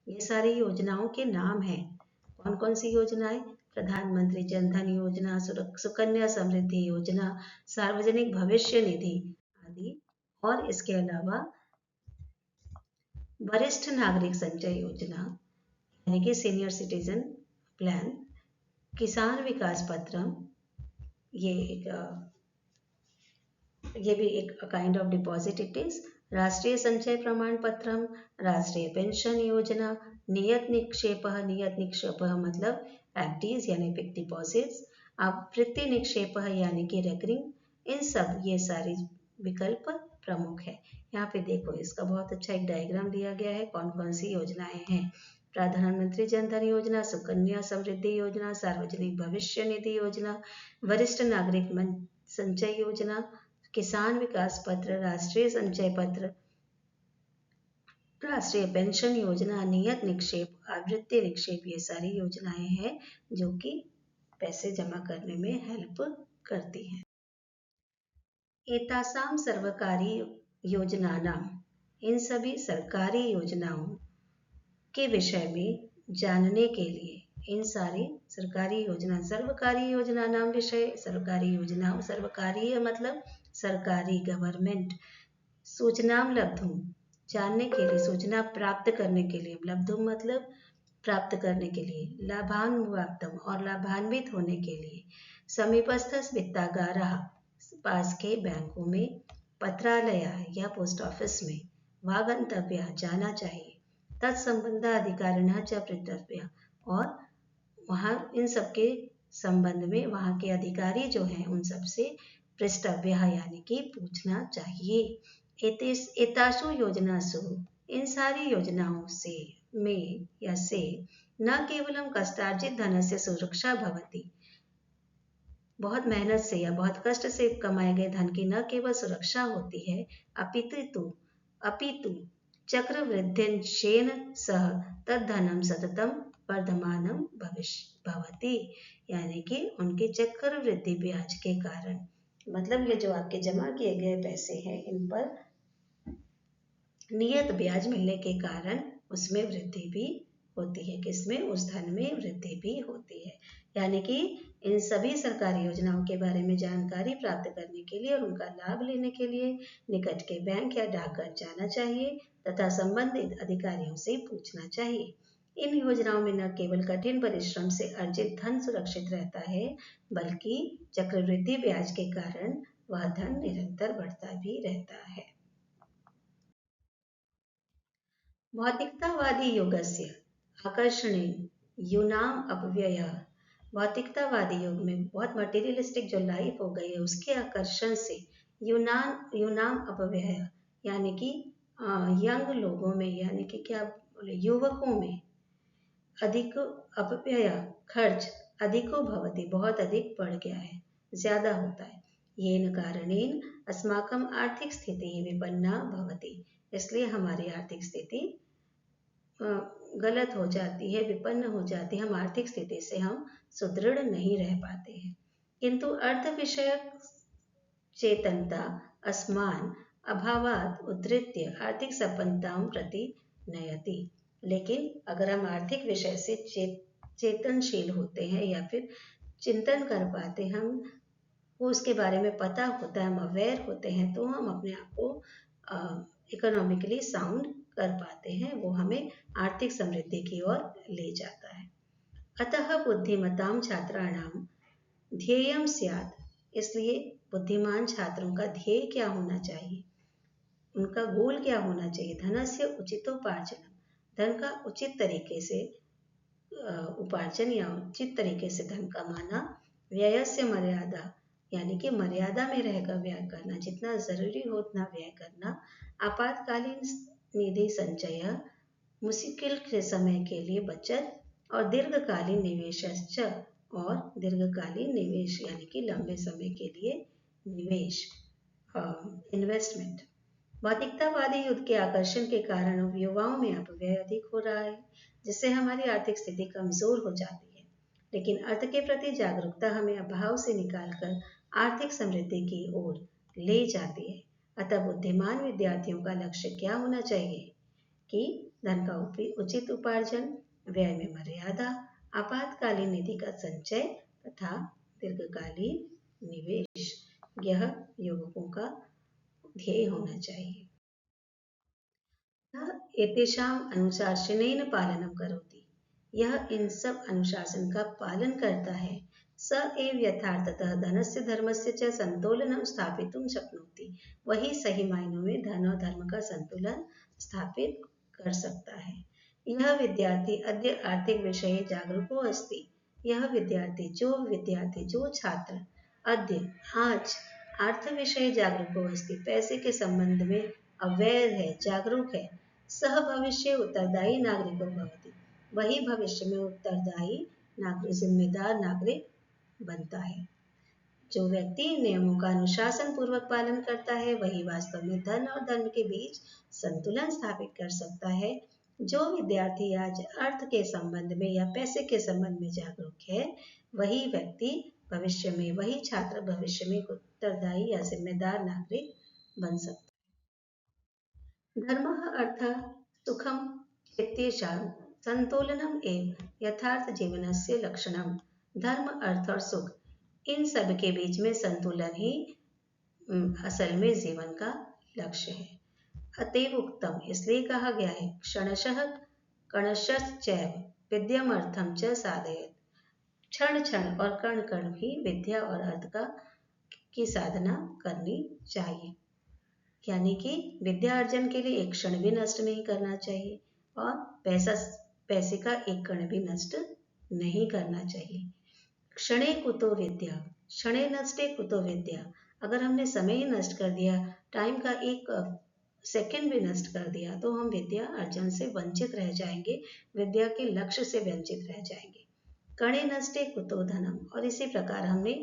ये सारी योजनाओं के नाम हैं। कौन कौन सी योजनाएं? प्रधानमंत्री जन धन योजना, सुकन्या समृद्धि योजना, सार्वजनिक भविष्य निधि आदि। और इसके अलावा वरिष्ठ नागरिक संचय योजना यानी कि सीनियर सिटीजन प्लान, किसान विकास पत्र, ये भी एक kind of deposit it is, राष्ट्रीय संचय प्रमाण पत्रम, राष्ट्रीय पेंशन योजना, नियत निक्षेप मतलब एफडीज यानी फिक्स्ड डिपॉजिट्स, आवृत्ति निक्षेप यानी कि रेकरिंग, इन सब ये सारी विकल्प प्रमुख है। यहाँ पे देखो इसका बहुत अच्छा एक डायग्राम दिया गया है, कौन कौन सी योजनाएं हैं। प्रधानमंत्री जन धन योजना, सुकन्या समृद्धि योजना, सार्वजनिक भविष्य निधि योजना, वरिष्ठ नागरिक संचय योजना, किसान विकास पत्र, राष्ट्रीय संचय पत्र, राष्ट्रीय पेंशन योजना, नियत निक्षेप, आवृत्ति निक्षेप, ये सारी योजनाएं हैं जो कि पैसे जमा करने में हेल्प करती हैं। एतासां सर्वकारी योजनानां, इन सभी सरकारी योजनाओं के विषय में जानने के लिए, इन सारी सरकारी योजना, सर्वकारी योजना नाम विषय, सरकारी योजनाओं, सर्वकारी मतलब सरकारी, गवर्नमेंट, सूचनाम लब्धुम, जानने के लिए, सूचना प्राप्त करने के लिए, लब्धुम मतलब प्राप्त करने के लिए, लाभान्वितम और लाभान्वित होने के लिए, समीपस्थ वित्तागारः, पास के बैंकों में, पत्रालय या पोस्ट ऑफिस में, वा गंतव्य जाना चाहिए, तत्संबंध अधिकारिणः च पृष्ठव्य, और वहाँ इन सबके संबंध में वहाँ के अधिकारी जो हैं उन सबसे पृष्ठव्य यानी कि पूछना चाहिए। एतासु योजनासु, इन सारी योजनाओं से में या से न केवलम कष्टार्जित धनस्य सुरक्षा भवति, बहुत मेहनत से या बहुत कष्ट से कमाए गए धन की न केवल सुरक्षा होती है, अपितु चक्रवृद्ध्यंशेन सह तद्धनम सततम वर्धमानम भवति, यानी कि उनके चक्रवृद्धि ब्याज के कारण, मतलब ये जो आपके जमा किए गए पैसे हैं इन पर नियत ब्याज मिलने के कारण उसमें वृद्धि भी होती है। किसमें? उस धन में वृद्धि भी होती है। यानी कि इन सभी सरकारी योजनाओं के बारे में जानकारी प्राप्त करने के लिए और उनका लाभ लेने के लिए निकट के बैंक या डाकघर जाना चाहिए तथा संबंधित अधिकारियों से पूछना चाहिए। इन योजनाओं में न केवल कठिन परिश्रम से अर्जित धन सुरक्षित रहता है, बल्कि चक्रवृद्धि ब्याज के कारण वह धन निरंतर बढ़ता भी रहता है। भौतिकतावादी योगस्य आकर्षणेन यूनाम अपव्ययः, भौतिकतावादी युग में बहुत मटेरियलिस्टिक जो लाइफ हो गई है उसके आकर्षण से यूनाम अपव्यय यानी कि यंग लोगों में यानी कि क्या बोले युवकों में अधिक अपव्यय खर्च अधिको भवति, बहुत अधिक बढ़ गया है, ज्यादा होता है। येन कारणेन अस्माकं आर्थिक स्थिति विपन्ना भवति, इसलिए हमारी आर्थिक स्थिति गलत हो जाती है, विपन्न हो जाती है, हम आर्थिक स्थिति से हम सुदृढ़ नहीं रह पाते हैं। किंतु अर्थ विषयक चेतनता अस्मान अभावात उद्धृत्य आर्थिक संपन्नताओं प्रति नयति, लेकिन अगर हम आर्थिक विषय से चेतनशील होते हैं या फिर चिंतन कर पाते, हम को उसके बारे में पता होता है, हम अवेयर होते हैं, तो हम अपने आप को इकोनॉमिकली साउंड कर पाते हैं, वो हमें आर्थिक समृद्धि की ओर ले जाता है। अतः बुद्धिमतां छात्राणां ध्येयं स्यात्, इसलिए बुद्धिमान छात्रों का ध्येय क्या होना चाहिए, उनका गोल क्या होना चाहिए? धनस्य उचितोपार्जन, धन का उचित तरीके से उपार्जन या उचित तरीके से धन कमाना, व्ययस्य मर्यादा यानी कि मर्यादा में रहकर व्यय करना, जितना जरूरी हो उतना व्यय करना, आपातकालीन निधि संचय, मुश्किल के समय के लिए बचत, और दीर्घकालीन निवेश, और दीर्घकालीन निवेश यानी कि लंबे समय के लिए निवेश, इन्वेस्टमेंट। भौतिकतावादी युद्ध के आकर्षण के कारण अब युवाओं में अपव्यय अधिक हो रहा है, जिससे हमारी आर्थिक स्थिति कमजोर हो जाती है। लेकिन अर्थ के प्रति जागरूकता हमें अभाव से निकालकर आर्थिक समृद्धि की ओर ले जाती है। अतः बुद्धिमान विद्यार्थियों का लक्ष्य क्या होना चाहिए कि धन का उचित उपार्जन, व्यय में मर्यादा, आपातकालीन निधि का संचय तथा दीर्घकालीन निवेश, यह युवकों का ध्येय होना चाहिए। एतेषाम् अनुशासनेन पालनं करोति, यह इन सब अनुशासन का पालन करता है, स एव यथार्थतः धनस्य धर्मस्य च संतुलनं स्थापितुं शक्नोति, वही सही मायनों में धन और धर्म का संतुलन स्थापित कर सकता है। यह विद्यार्थी अद्य आर्थिक विषये जागरूको अस्ति, यह विद्यार्थी जो छात्र अद्य आज अर्थ विषये जागरूको अस्ति, पैसे के संबंध में अवेयर है, जागरूक है, सह भविष्य उत्तरदायी नागरिको भवति, वही भविष्य में उत्तरदायी जिम्मेदार नागरिक बनता है। जो व्यक्ति नियमों का अनुशासन पूर्वक पालन करता है, वही वास्तव में धन और धर्म के बीच संतुलन स्थापित कर सकता है। जो विद्यार्थी आज अर्थ के संबंध में या पैसे के संबंध में जागरूक है, वही व्यक्ति भविष्य में, वही छात्र भविष्य में उत्तरदायी या जिम्मेदार नागरिक बन सकता है। धर्मः अर्थः सुखम् इत्येषां संतुलनम् एव यथार्थ जीवनस्य लक्षणम्। धर्म, अर्थ और सुख, इन सब के बीच में संतुलन ही असल में जीवन का लक्ष्य है। अतएव उक्तम, इसलिए कहा गया है, क्षणशः कणशश्चैव विद्यामर्थं च साधयेत्, क्षण क्षण और कण कण भी विद्या और अर्थ की साधना करनी चाहिए। यानी कि विद्या अर्जन के लिए एक क्षण भी नष्ट नहीं करना चाहिए और पैसे का एक कण भी नष्ट नहीं करना चाहिए। क्षणे कुतो विद्या, क्षणे नष्टे कुतो विद्या। अगर हमने समय ही नष्ट कर दिया, टाइम का एक सेकंड भी नष्ट कर दिया, तो हम विद्या अर्जन से वंचित रह जाएंगे, विद्या के लक्ष्य से वंचित रह जाएंगे। कणे नष्टे कुतो धनम, और इसी प्रकार हमने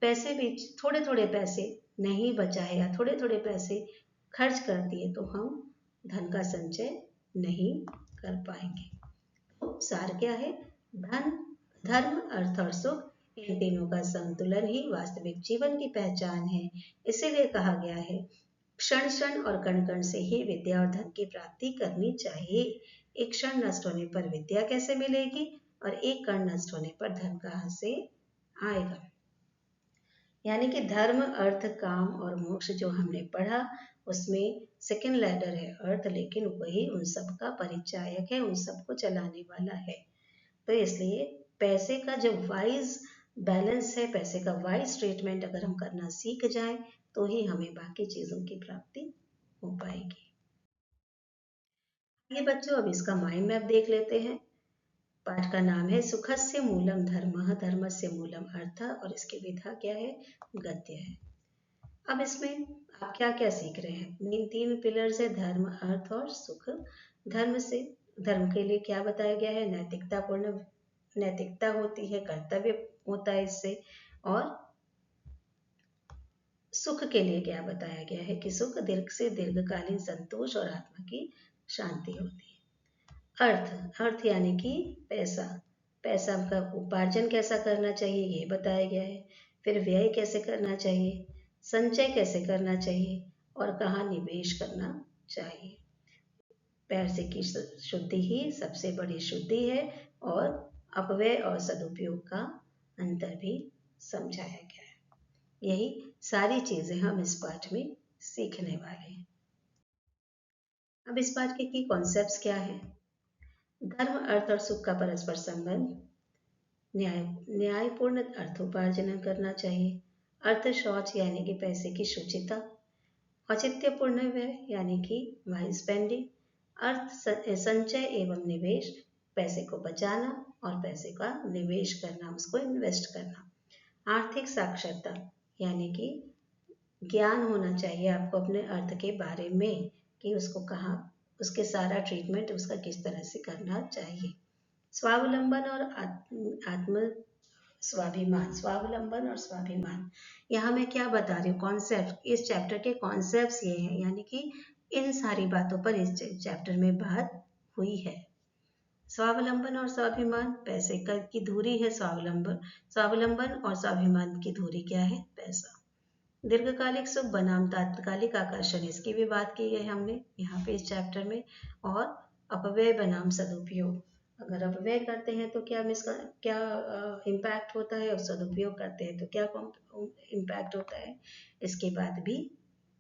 पैसे भी थोड़े थोड़े पैसे नहीं बचाए या थोड़े थोड़े पैसे खर्च कर दिए, तो हम धन का संचय नहीं कर पाएंगे। तो सार क्या है? धन, धर्म, अर्थ और सुख, इन तीनों का संतुलन ही वास्तविक जीवन की पहचान है। इसीलिए कहा गया है, क्षण क्षण और कण कण से ही विद्या और धन की प्राप्ति करनी चाहिए। एक क्षण नष्ट होने पर विद्या कैसे मिलेगी और एक कण नष्ट होने पर धन कहाँ से आएगा? यानी कि धर्म, अर्थ, काम और मोक्ष जो हमने पढ़ा, उसमें सेकंड लैडर है अर्थ, लेकिन वही उन सब का परिचायक है, उन सबको चलाने वाला है। तो इसलिए पैसे का जो वाइज बैलेंस है, पैसे का वाइज ट्रीटमेंट अगर हम करना सीख जाएं, तो ही हमें बाकी चीजों की प्राप्ति हो पाएगी। ये बच्चों, अब इसका माइंड मैप देख लेते हैं। पाठ का नाम है सुखस्य मूलम धर्मः, धर्मस्य मूलम अर्थः, और इसकी विधा क्या है? गद्य है। अब इसमें आप क्या क्या सीख रहे हैं? मेन 3 पिलर्स है, धर्म, अर्थ और सुख। धर्म के लिए क्या बताया गया है? नैतिकता होती है, कर्तव्य होता है इससे। और सुख के लिए क्या बताया गया है कि सुख दीर्घ से दीर्घकालीन संतोष और आत्मा की शांति होती है। अर्थ यानी कि पैसा का उपार्जन कैसा करना चाहिए, ये बताया गया है। फिर व्यय कैसे करना चाहिए, संचय कैसे करना चाहिए और कहाँ निवेश करना चाहिए। पैसे की शुद्धि ही सबसे बड़ी शुद्धि है, और अपव्यय और सदुपयोग का अंतर भी समझाया गया है। यही सारी चीजें हम इस पाठ में सीखने वाले हैं। अब इस पाठ के की कॉन्सेप्ट्स क्या है? धर्म, अर्थ और सुख का परस्पर संबंध, न्यायपूर्ण अर्थोपार्जन करना चाहिए, अर्थ शौच यानी कि पैसे की शुचिता, औचित्यपूर्ण व्यय यानी कि वाइज स्पेंडिंग, अर्थ संचय एवं निवेश, पैसे को बचाना और पैसे का निवेश करना, उसको इन्वेस्ट करना, आर्थिक साक्षरता यानी कि ज्ञान होना चाहिए आपको अपने अर्थ के बारे में कि उसको कहाँ, उसके सारा ट्रीटमेंट उसका किस तरह से करना चाहिए। स्वावलंबन और स्वाभिमान, स्वावलंबन और स्वाभिमान। यहाँ मैं क्या बता रही हूँ, कॉन्सेप्ट, इस चैप्टर के कॉन्सेप्ट्स ये हैं, यानी कि इन सारी बातों पर इस चैप्टर में बात हुई है। स्वावलंबन और स्वाभिमान, पैसे का की दूरी है स्वावलंबन, स्वावलंबन और स्वाभिमान की दूरी क्या है, पैसा। दीर्घकालिक सुख बनाम तात्कालिक आकर्षण, इसकी भी बात की है हमने यहाँ पे इस चैप्टर में। और अपव्यय बनाम सदुपयोग, अगर अपव्यय करते हैं तो क्या क्या इम्पैक्ट होता है, और सदुपयोग करते हैं तो क्या इम्पैक्ट होता है, इसके बाद भी।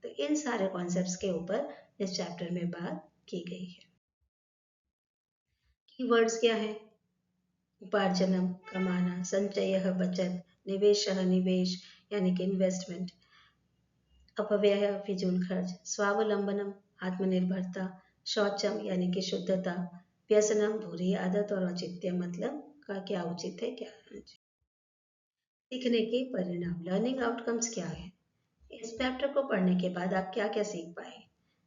तो इन सारे कॉन्सेप्ट्स के ऊपर इस चैप्टर में बात की गई है। कीवर्ड्स क्या है, उपार्जनम कमाना, संचय बचत, निवेश निवेश यानी कि इन्वेस्टमेंट, अपव्यय फिजूल खर्च, स्वावलंबनम आत्मनिर्भरता, शौचम यानी कि शुद्धता, व्यसनम बुरी आदत और औचित्य मतलब का क्या उचित है क्या अनुचित। सीखने के परिणाम, लर्निंग आउटकम्स क्या है, इस चैप्टर को पढ़ने के बाद आप क्या क्या सीख पाए,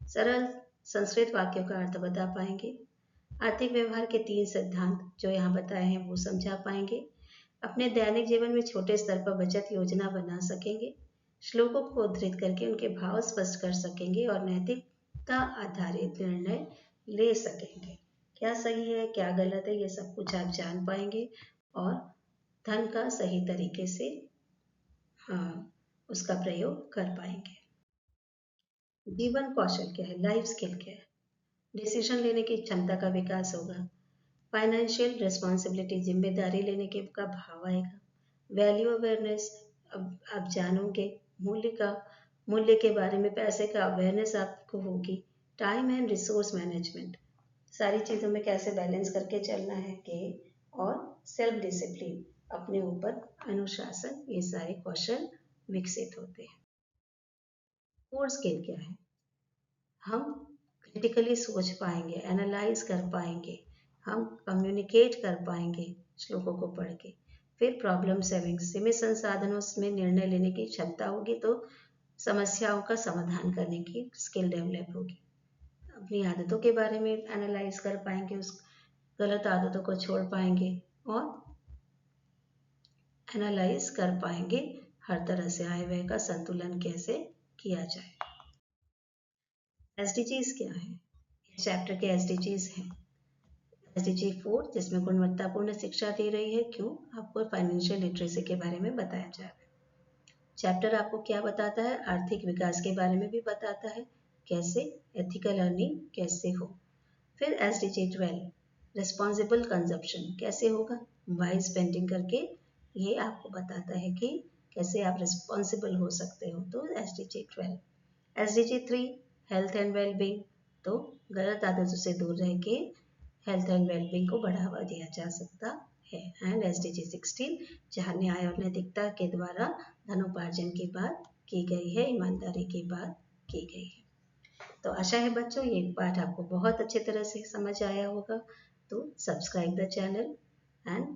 सरल संस्कृत वाक्यों का अर्थ बता पाएंगे, आर्थिक व्यवहार के 3 सिद्धांत जो यहाँ बताए हैं वो समझा पाएंगे, अपने दैनिक जीवन में छोटे स्तर पर बचत योजना बना सकेंगे, श्लोकों को उद्धृत करके उनके भाव स्पष्ट कर सकेंगे और नैतिकता आधारित निर्णय ले सकेंगे, क्या सही है क्या गलत है ये सब कुछ आप जान पाएंगे, और धन का सही तरीके से उसका प्रयोग कर पाएंगे। जीवन कौशल क्या है, लाइफ स्किल क्या है, डिसीजन लेने की क्षमता का विकास होगा, फाइनेंशियल रिस्पॉन्सिबिलिटी जिम्मेदारी लेने के का भाव आएगा, वैल्यू अवेयरनेस, अब आप जानोगे मूल्य के बारे में, पैसे का अवेयरनेस आपको होगी, टाइम एंड रिसोर्स मैनेजमेंट, सारी चीज़ों में कैसे बैलेंस करके चलना है के, और सेल्फ डिसिप्लिन, अपने ऊपर अनुशासन, ये सारे कौशल विकसित होते हैं। कोर स्किल क्या है, हम क्रिटिकली सोच पाएंगे, एनालाइज कर पाएंगे, हम कम्युनिकेट कर पाएंगे श्लोकों को पढ़ के, फिर प्रॉब्लम सॉल्विंग, सीमित संसाधनों में निर्णय लेने की क्षमता होगी तो समस्याओं का समाधान करने की स्किल डेवलप होगी, अपनी आदतों के बारे में एनालाइज कर पाएंगे, उस गलत आदतों को छोड़ पाएंगे और एनालाइज कर पाएंगे हर तरह से आय व्यय का संतुलन कैसे किया जाए। एसडीजीज क्या है, इस चैप्टर के एसडीजीज हैं एसडीजी 4 जिसमें गुणवत्तापूर्ण शिक्षा दी रही है, क्यों, आपको फाइनेंशियल लिटरेसी के बारे में बताया जा रहा है। चैप्टर आपको क्या बताता है, आर्थिक विकास के बारे में भी बताता है, कैसे एथिकल अर्निंग कैसे हो। फिर एसडीजी 12 रिस्पॉन्सिबल कंजप्शन कैसे होगा, वाइज स्पेंडिंग करके ये आपको बताता है कि कैसे आप रिस्पॉन्सिबल हो सकते हो, तो SDG 12। SDG 3 health and wellbeing, तो गलत आदतों से दूर रह के हेल्थ एंड वेलबींग को बढ़ावा दिया जा सकता है। एंड एसडीजी 16 जहाँ न्याय और नैतिकता के द्वारा धनोपार्जन की बात की गई है, ईमानदारी की बात की गई है। तो आशा है बच्चों ये पाठ आपको बहुत अच्छी तरह से समझ आया होगा, तो subscribe the channel and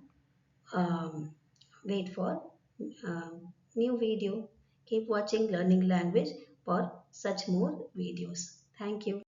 wait for new video. Keep watching Learning Language for such more videos. Thank you.